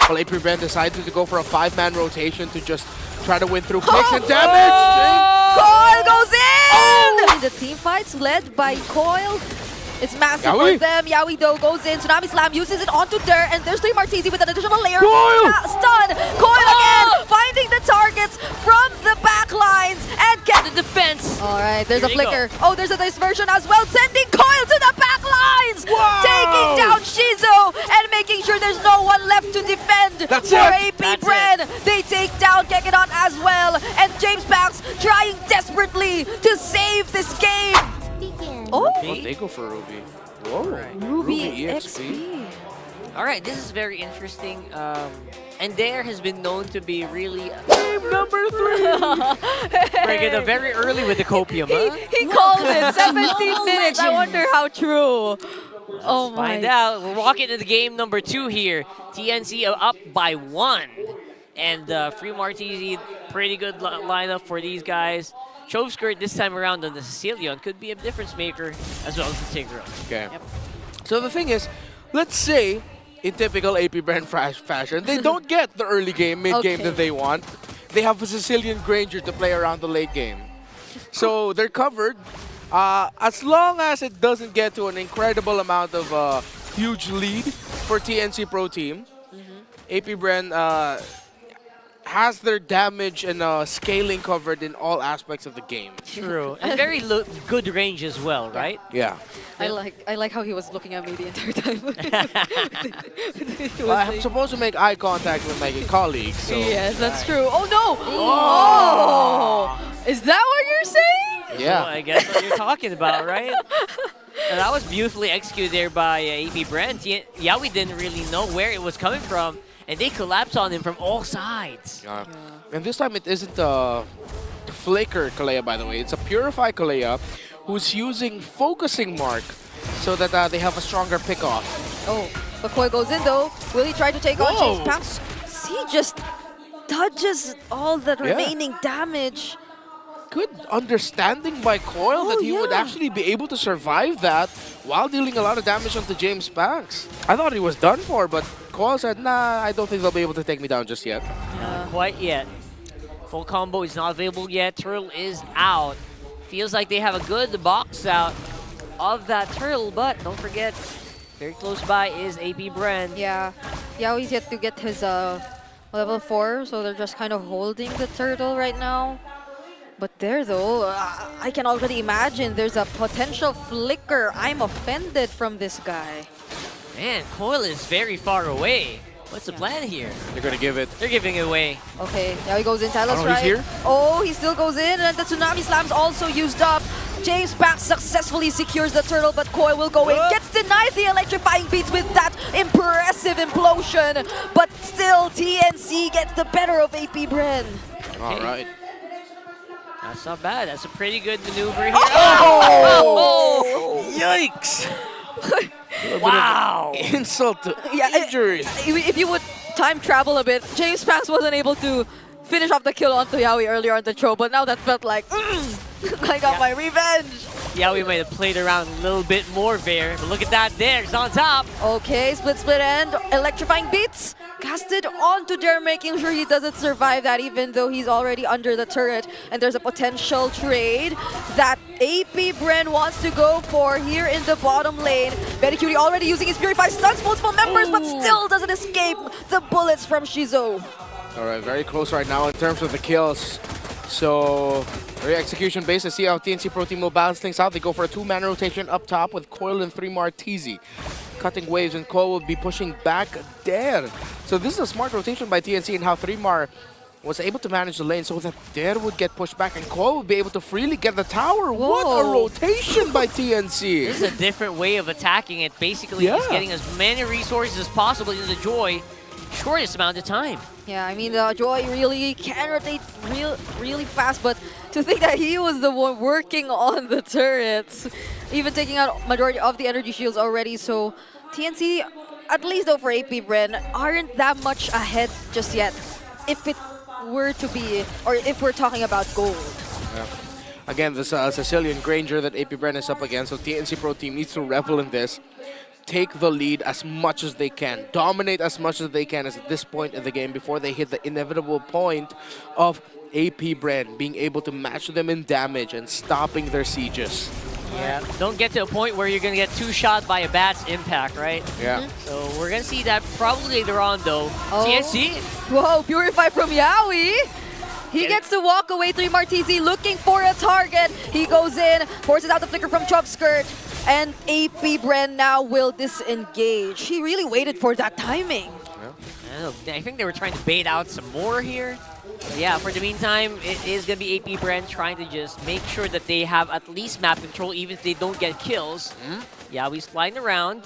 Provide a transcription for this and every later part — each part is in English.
Well, APBR decided to go for a 5-man rotation to just try to win through picks and damage. Coil goes in! The team fights led by Coil. It's massive for them. Yawi though goes in. Tsunami Slam uses it onto Dirt, and there's 3 Martizi with an additional layer. Stun! Coil again! Finding the targets from the back lines and get the defense. Alright, there's a flicker. Oh, there's a dispersion as well, sending Coil to the back lines! Taking down Shizo and making sure there's no one left to defend for APBR. They take down Kekedon as well, and James Pax trying desperately to save this game. Oh, they go for Ruby. Whoa, Ruby XP. All right, this is very interesting. And Dare has been known to be really game number 3. Bring it very early with the copium. He called it 17 minutes. I wonder how true. Let's find out. We're walking into game number 2 here. TNC up by 1. And Free Martizi, pretty good lineup for these guys. Chovskirt this time around on the Sicilian could be a difference maker as well as the Tigro. Okay. Yep. So the thing is, let's say in typical APBR fashion, they don't get the early game, mid game that they want. They have a Sicilian Granger to play around the late game. So they're covered. As long as it doesn't get to an incredible amount of huge lead for TNC Pro Team, APBR has their damage and scaling covered in all aspects of the game. True. And very good range as well, right? Yeah. I like how he was looking at me the entire time. Well, I'm supposed to make eye contact with my colleagues. So. Yes, that's true. Oh no! Oh! Is that what you're saying? Yeah. So I guess what you're talking about, right? And that was beautifully executed there by APBR. Yawi didn't really know where it was coming from. And they collapse on him from all sides. And this time it isn't a Flicker Kalea, by the way. It's a Purify Kalea who's using Focusing Mark so that they have a stronger pickoff. Oh, but Koi goes in though. Will he try to take on James Pax? He just dodges all the remaining damage. Good understanding by Coil that he would actually be able to survive that while dealing a lot of damage onto James Pax. I thought he was done for, but Coil said, nah, I don't think they'll be able to take me down just yet. Not quite yet. Full combo is not available yet. Turtle is out. Feels like they have a good box out of that Turtle, but don't forget, very close by is APBR. Yeah. Yaoi's yet to get his level 4, so they're just kind of holding the Turtle right now. But there though, I can already imagine there's a potential flicker. I'm offended from this guy. Man, Coil is very far away. What's the plan here? They're gonna give it. They're giving it away. Okay, now he goes in. Talos he's right. here? Oh, he still goes in, and the Tsunami Slam's also used up. James Pax successfully secures the Turtle, but Coil will go in. Gets denied the electrifying beats with that impressive implosion. But still, TNC gets the better of APBR. All right. That's not bad. That's a pretty good maneuver here. Oh! Yikes! Wow! Insult to injury. If you would time travel a bit, James Pax wasn't able to finish off the kill onto Yawi earlier on the show, but now that felt like, I got my revenge. Yawi might have played around a little bit more there, but look at that there. It's on top. Okay, split end, electrifying beats. Casted onto Dare, making sure he doesn't survive that even though he's already under the turret. And there's a potential trade that APBR wants to go for here in the bottom lane. Betty Cutie already using his Purify, stuns multiple members, but still doesn't escape the bullets from Shizo. All right, very close right now in terms of the kills. So, very execution based. Let's see how TNC Pro Team will balance things out. They go for a 2-man rotation up top with Coil and 3 Martizi. Cutting waves, and Coil will be pushing back there. So this is a smart rotation by TNC and how 3mar was able to manage the lane so that Dare would get pushed back and Coil would be able to freely get the tower. Whoa. What a rotation by TNC. This is a different way of attacking it. Basically, he's getting as many resources as possible into the Joy, shortest amount of time. Yeah, I mean, the Joy really can rotate really fast, but to think that he was the one working on the turrets, even taking out majority of the energy shields already, so TNC, at least though for APBR, aren't that much ahead just yet, if it were to be, or if we're talking about gold. Yeah. Again, this Sicilian Granger that APBR is up against, so TNC Pro Team needs to revel in this. take the lead as much as they can, dominate as much as they can at this point in the game before they hit the inevitable point of AP Bren being able to match them in damage and stopping their sieges. Yeah, don't get to a point where you're going to get two-shot by a bat's impact, right? Yeah. So we're going to see that probably later on, though. TNC. Whoa, Purify from Yawi. He gets to walk away. 3 Martisi looking for a target. He goes in, forces out the flicker from Skirt, and AP Bren now will disengage. He really waited for that timing. I think they were trying to bait out some more here. But yeah, for the meantime, it is going to be AP Bren trying to just make sure that they have at least map control, even if they don't get kills. Yeah, he's flying around.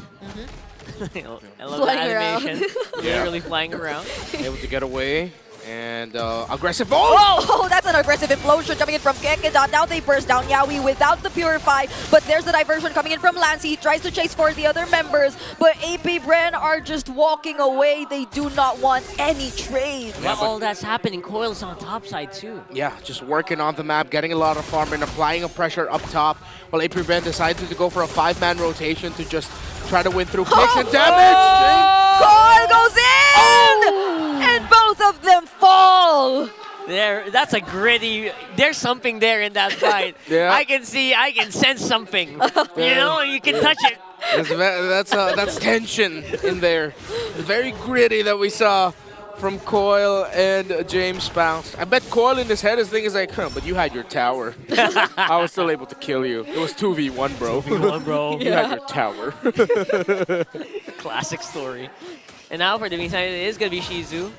I love the animation. Literally flying around. Able to get away. And aggressive. Oh, that's an aggressive implosion coming in from Kekedot. Now they burst down Yawi without the Purify, but there's the diversion coming in from Lancey. He tries to chase for the other members, but AP Bren are just walking away. They do not want any trade. Yeah, all that's happening, Coil's on top side too. Yeah, just working on the map, getting a lot of farm and applying a pressure up top, while AP Bren decided to go for a 5-man rotation to just try to win through picks and damage. Coil goes in! And both of them fall! There, that's a gritty. There's something there in that fight. Yeah. I can sense something. You know, you can touch it. That's tension in there. Very gritty that we saw from Coil and James Bounce. I bet Coil in his head is thinking like, but you had your tower. I was still able to kill you. It was 2v1, bro. 2v1, bro. You had your tower. Classic story. And now for the meantime, it is going to be Shizu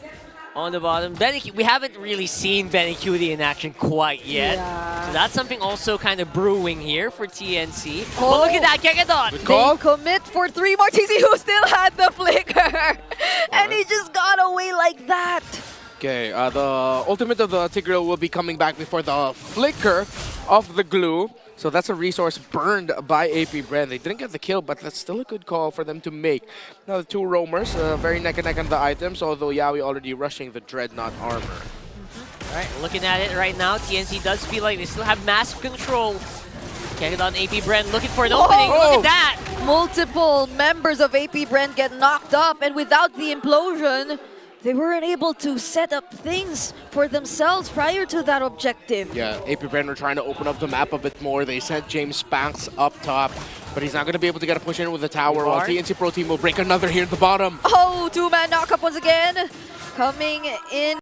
on the bottom. We haven't really seen Benny Cutie in action quite yet. Yeah. So that's something also kind of brewing here for TNC. Oh, look at that, Kekedot! They commit for 3 Martisi who still had the flicker. And he just got away like that. Okay, the ultimate of the Tigreal will be coming back before the flicker of the glue. So that's a resource burned by AP Bren. They didn't get the kill, but that's still a good call for them to make. Now the 2 roamers, very neck and neck on the items, although Yawi already rushing the Dreadnought armor. All right, looking at it right now, TNC does feel like they still have massive control. Kekedot and AP Bren looking for an opening. Look at that! Multiple members of AP Bren get knocked up, and without the implosion, they weren't able to set up things for themselves prior to that objective. Yeah, AP Bren were trying to open up the map a bit more. They sent James Spanks up top, but he's not going to be able to get a push in with the tower, while TNC Pro Team will break another here at the bottom. Oh, 2-man knockup once again. Coming in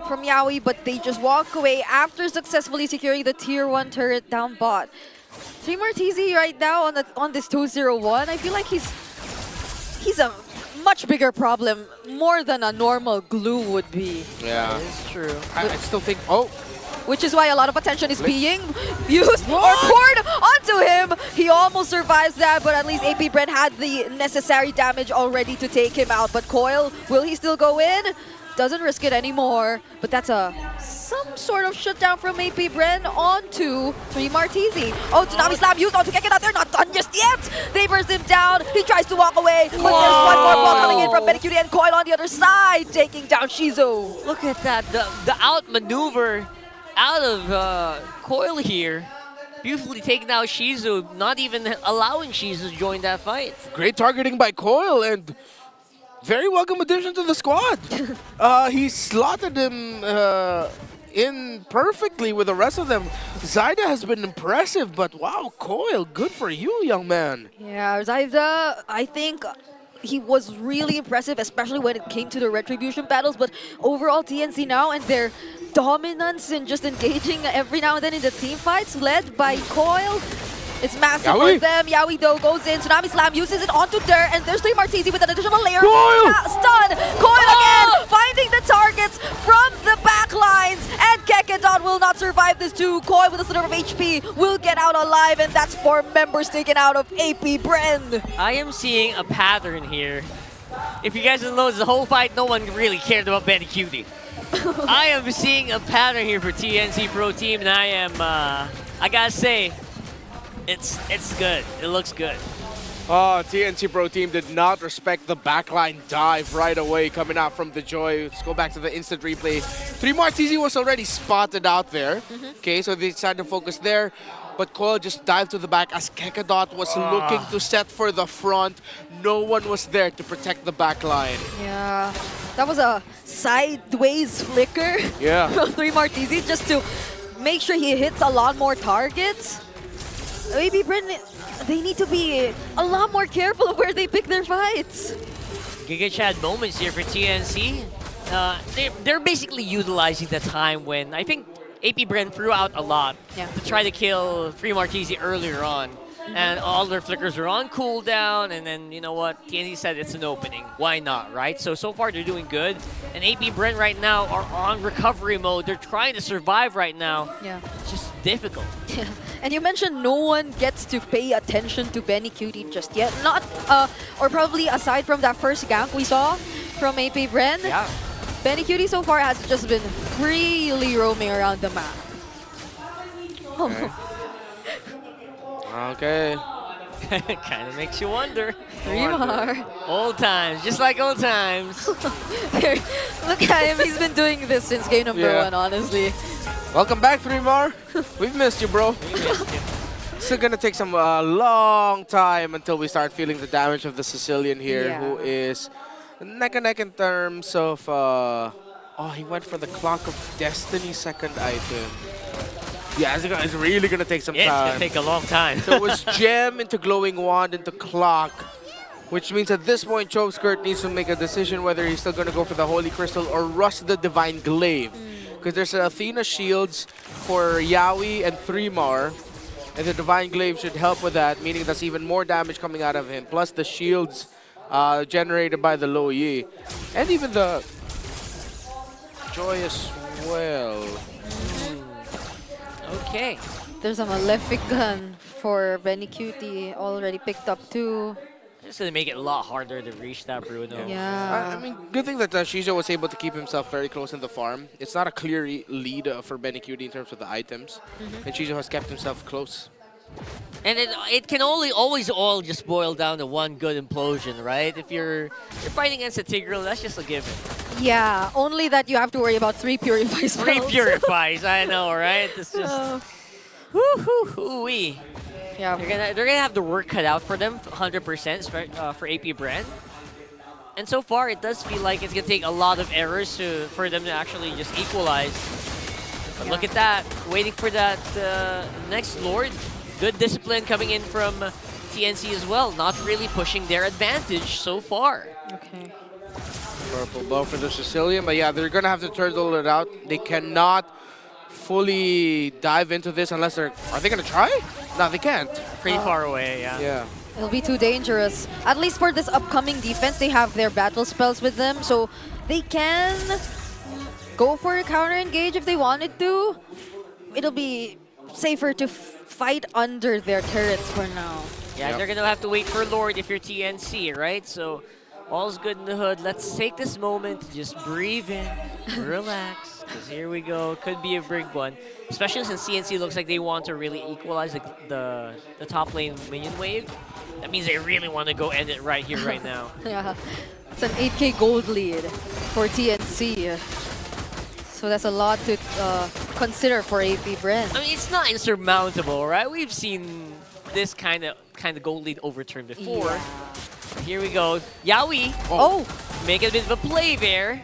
from Yawi, but they just walk away after successfully securing the Tier 1 turret down bot. 3 Martisi right now on this 2-0-1. I feel like he's a much bigger problem, more than a normal glue would be. Yeah, it's true. I still think, which is why a lot of attention is being used or poured onto him. He almost survives that, but at least AP Bren had the necessary damage already to take him out. But Coil, will he still go in? Doesn't risk it anymore, but that's some sort of shutdown from AP Bren onto 3 Martisi. Oh, Tsunami Slam used onto Kekedot. They're not done just yet. They burst him down. He tries to walk away, but there's one more ball coming in from Benny and Coil on the other side, taking down Shizu. Look at that, the outmaneuver out of Coil here. Beautifully taking out Shizu, not even allowing Shizu to join that fight. Great targeting by Coil, and very welcome addition to the squad. He slotted him in perfectly with the rest of them. Zyda has been impressive, but wow, Coil, good for you, young man. Yeah, Zyda, I think he was really impressive, especially when it came to the Retribution battles, but overall TNC now and their dominance in just engaging every now and then in the team fights, led by Coil. It's massive for them. Yawi though goes in. Tsunami Slam uses it onto Dirt, and there's 3 Martisi with an additional layer. Stun. Coil again, finding the targets from the back lines, and Kekedot will not survive this too. Coil with a sliver of HP will get out alive, and that's 4 members taken out of AP Bren. I am seeing a pattern here. If you guys don't know, the whole fight, no one really cared about Benny Cutie. I am seeing a pattern here for TNC Pro Team, and I am, I gotta say, it's good. It looks good. Oh, TNC Pro Team did not respect the backline dive right away coming out from the Joy. Let's go back to the instant replay. 3 Martizi was already spotted out there. Okay, so they decided to focus there. But Coil just dived to the back as Kekadot was looking to set for the front. No one was there to protect the backline. Yeah, that was a sideways flicker from 3 Martizi just to make sure he hits a lot more targets. Maybe Bren, they need to be a lot more careful of where they pick their fights. Giga Chad moments here for TNC. They're basically utilizing the time when I think AP Bren threw out a lot to try to kill 3 Martizi earlier on. And all their flickers are on cooldown, and then, you know what, TNC said it's an opening. Why not, right? So far they're doing good. And AP Bren right now are on recovery mode. They're trying to survive right now. Yeah. It's just difficult. Yeah. And you mentioned no one gets to pay attention to Benny Cutie just yet. Not, or probably aside from that first gank we saw from AP Bren. Yeah. Benny Cutie so far has just been freely roaming around the map. Okay. Kind of makes you wonder. 3 more. Old times, just like old times. Look at him, he's been doing this since game number 1, honestly. Welcome back, 3 more. We've missed you, bro. We missed you. It's gonna take some long time until we start feeling the damage of the Sicilian here, who is neck and neck in terms of... oh, he went for the Clock of Destiny second item. Yeah, it's really gonna take some time. It's gonna take a long time. So it was Gem into Glowing Wand into Clock, which means at this point Choveskirt needs to make a decision whether he's still gonna go for the Holy Crystal or rust the Divine Glaive. Because there's Athena Shields for Yaoi and 3mar, and the Divine Glaive should help with that, meaning that's even more damage coming out of him, plus the shields generated by the Low Yi. And even the Joy as well. Okay. There's a Malefic gun for Benny Cutie already picked up too. It's gonna make it a lot harder to reach that Bruno. Yeah. I mean, good thing that Shijo was able to keep himself very close in the farm. It's not a clear lead for Benny Cutie in terms of the items, and Shijo has kept himself close. And it can always all just boil down to one good implosion, right? If you're fighting against a Tigreal, that's just a given. Yeah, only that you have to worry about 3 Purifies. 3 Purifies, I know, right? It's just woo-hoo-hoo-wee. Yeah. They're gonna have the work cut out for them, 100% for AP Bren. And so far, it does feel like it's gonna take a lot of errors for them to actually just equalize. But look at that, waiting for that next Lord. Good discipline coming in from TNC as well, not really pushing their advantage so far. Okay. Purple bow for the Sicilian, but yeah, they're gonna have to turtle it out. They cannot fully dive into this unless they're... Are they gonna try? No, they can't. Pretty far away, yeah. Yeah. It'll be too dangerous. At least for this upcoming defense, they have their battle spells with them, so they can go for a counter engage if they wanted to. It'll be safer to fight under their turrets for now. Yeah, they're gonna have to wait for Lord if you're TNC, right? So all's good in the hood. Let's take this moment to just breathe in, relax, because here we go. Could be a big one, especially since TNC looks like they want to really equalize the top lane minion wave. That means they really want to go end it right here, right now. Yeah, it's an 8k gold lead for TNC. So that's a lot to consider for AP Bren. I mean, it's not insurmountable, right? We've seen this kind of gold lead overturned before. Yeah. Here we go. Yaoi. Oh! Make a bit of a play there.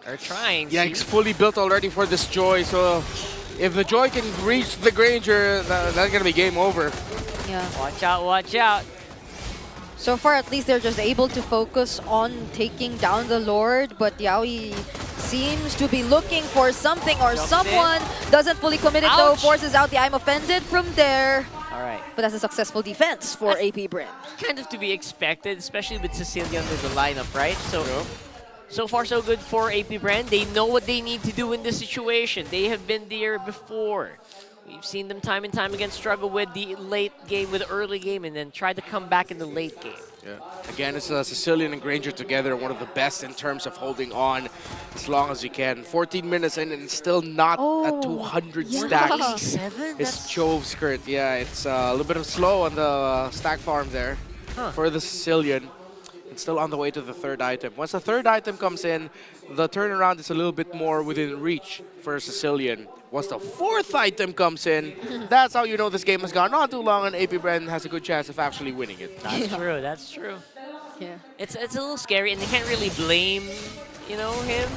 They're trying. Yeah, it's fully built already for this Joy, so if the Joy can reach the Granger, that's gonna be game over. Yeah. Watch out, watch out. So far, at least they're just able to focus on taking down the Lord, but Yaoi seems to be looking for something or someone. Doesn't fully commit it though, forces out the I'm offended from there. All right. But that's a successful defense for AP Bren. Kind of to be expected, especially with Cecilia under the lineup, right? So far so good for AP Bren. They know what they need to do in this situation. They have been there before. We've seen them time and time again struggle with the late game, with the early game, and then try to come back in the late game. Yeah. Again, it's Sicilian and Granger together, one of the best in terms of holding on as long as you can. 14 minutes in and still not at 200 stacks. 87? It's Choveskirt. Yeah, it's a little bit of slow on the stack farm there. for the Sicilian. It's still on the way to the third item. Once the third item comes in, the turnaround is a little bit more within reach for Sicilian. Once the fourth item comes in, that's how you know this game has gone on too long and AP Bren has a good chance of actually winning it. That's true. That's true. Yeah. It's a little scary, and they can't really blame, him.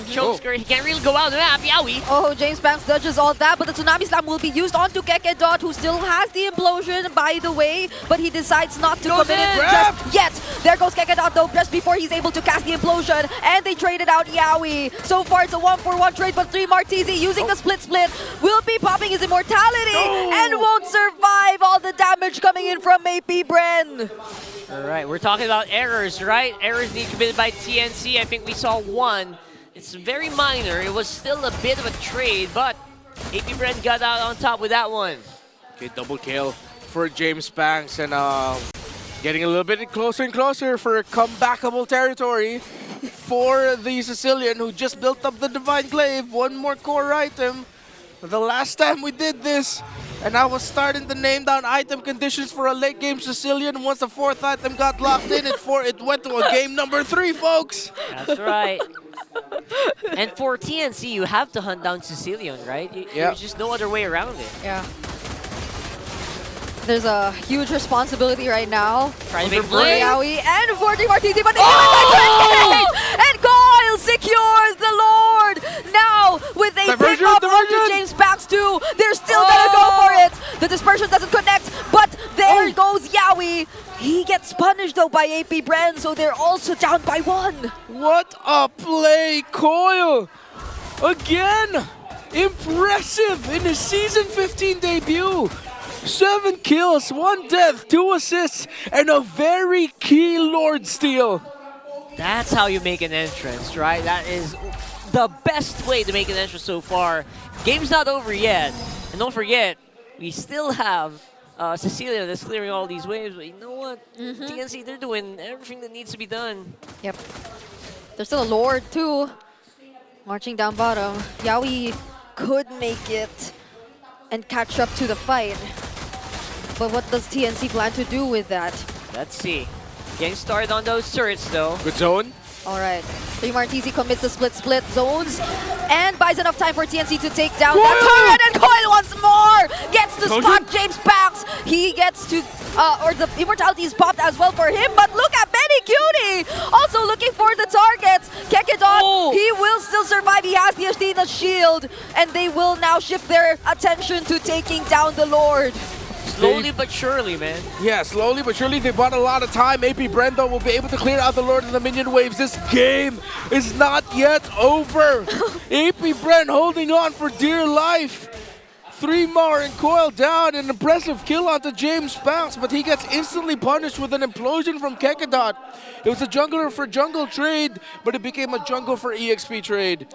Chokeskirt, he can't really go out of the map. Yowie. Oh, James Banks dodges all that, but the Tsunami Slam will be used onto Kekedot, who still has the implosion, by the way, but he decides not to commit it just yet. There goes Kekedot, though, just before he's able to cast the implosion, and they traded out Yowie. So far, it's a 1-for-1 trade, but 3 Martisi using the split will be popping his immortality and won't survive all the damage coming in from AP Bren. All right, we're talking about errors, right? Errors being committed by TNC. I think we saw one. It's very minor. It was still a bit of a trade, but AP Bren got out on top with that one. Okay, double kill for James Banks, and getting a little bit closer and closer for comebackable territory for the Sicilian, who just built up the Divine Glaive. One more core item. The last time we did this, and I was starting to name down item conditions for a late game Sicilian. Once the fourth item got locked in, it went to a game number 3, folks. That's right. And for TNC, you have to hunt down Sicilian, right? There's just no other way around it. Yeah. There's a huge responsibility right now. Trying to make for play. Yowie and for Martisi, but they and Coil secures the Lord. Now with a pick up onto James Banks too, they're still gonna go for it. The dispersion doesn't connect, but there goes Yowie. He gets punished though by AP Bren, so they're also down by 1. What a play, Coil! Again, impressive in his season 15 debut. 7 kills, 1 death, 2 assists, and a very key Lord steal. That's how you make an entrance, right? That is the best way to make an entrance so far. Game's not over yet. And don't forget, we still have Cecilia that's clearing all these waves, but you know what? TNC, they're doing everything that needs to be done. Yep. There's still a Lord too, marching down bottom. Yowie could make it and catch up to the fight. But what does TNC plan to do with that? Let's see. Getting started on those turrets though. Good zone. Alright. 3 Martisi commits the split zones and buys enough time for TNC to take down that turret, and Coil once more gets to spot James Banks. He gets to, or the immortality is popped as well for him, but look at Benny Cutie also looking for the targets. Kekedon, he will still survive. He has the Ashtina shield, and they will now shift their attention to taking down the Lord. Slowly but surely, man. Yeah, slowly but surely. They bought a lot of time. AP Bren, though, will be able to clear out the Lord and the minion waves. This game is not yet over. AP Bren holding on for dear life. 3 more and Coil down. An impressive kill onto James Banks, but he gets instantly punished with an implosion from Kekedot. It was a jungler for jungle trade, but it became a jungle for EXP trade.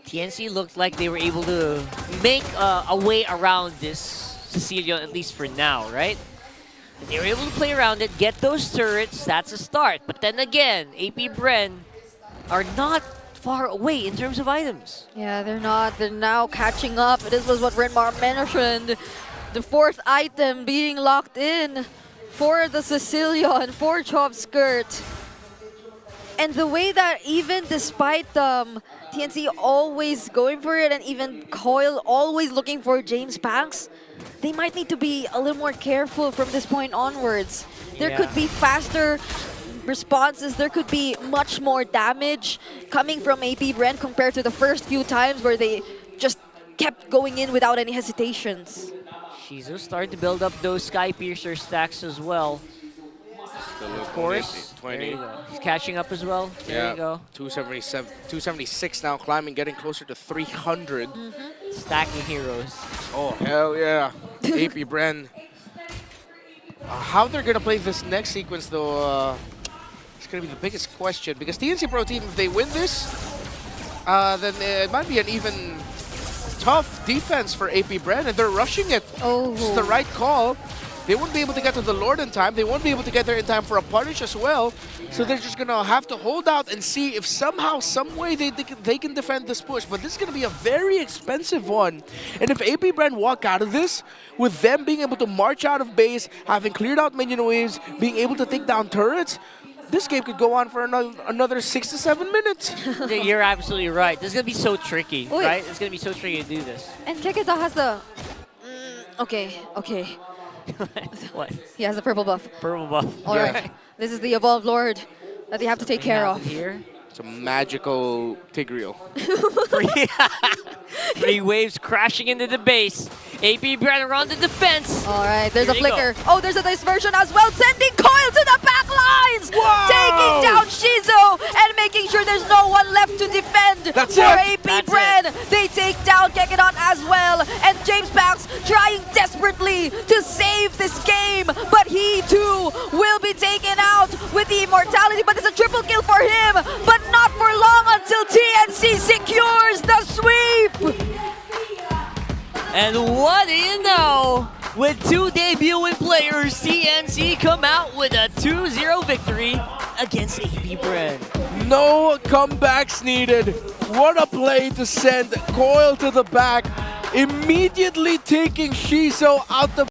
TNC looked like they were able to make a way around this Cecilia, at least for now, right? And they were able to play around it, get those turrets, that's a start. But then again, AP Bren are not far away in terms of items. Yeah, they're not. They're now catching up. This was what Renmar mentioned. The 4th item being locked in for the Sicilian, for Choveskirt. And the way that even despite TNC always going for it, and even Coil always looking for James Banks, they might need to be a little more careful from this point onwards. There could be faster responses, there could be much more damage coming from AP Bren compared to the first few times where they just kept going in without any hesitations. Shizu starting to build up those Sky Piercer stacks as well. Of course, 20. He's catching up as well. There you go. 277, 276 now, climbing, getting closer to 300. Stacking heroes. Oh, hell yeah. AP Bren. How they're going to play this next sequence, though, it's going to be the biggest question. Because TNC Pro Team, if they win this, then it might be an even tough defense for AP Bren, and they're rushing it. Oh. It's the right call. They won't be able to get to the Lord in time. They won't be able to get there in time for a punish as well. So they're just going to have to hold out and see if somehow, some way they can defend this push. But this is going to be a very expensive one. And if APBR walk out of this, with them being able to march out of base, having cleared out minion waves, being able to take down turrets, this game could go on for another 6 to 7 minutes. You're absolutely right. This is going to be so tricky, right? It's going to be so tricky to do this. And Keketa has the... okay. What? He has the purple buff. Purple buff. All right. This is the Evolved Lord that they have to take care of. Here. It's a magical Tigreal. 3 waves crashing into the base. APBR on the defense. All right, there's Here a they flicker. Oh, there's a dispersion as well, sending Coil to the back lines! Wow! Taking down Shizo and making sure there's no one left to defend That's for it! APBR. They take down Kekedon as well, and James Banks trying desperately to save this game, but he too will be taken out with the immortality, but it's a triple kill for him, but not for long until TNC secures the sweep! And what do you know? With 2 debuting players, TNC come out with a 2-0 victory against APBR. No comebacks needed. What a play to send Coil to the back, immediately taking Shizo out the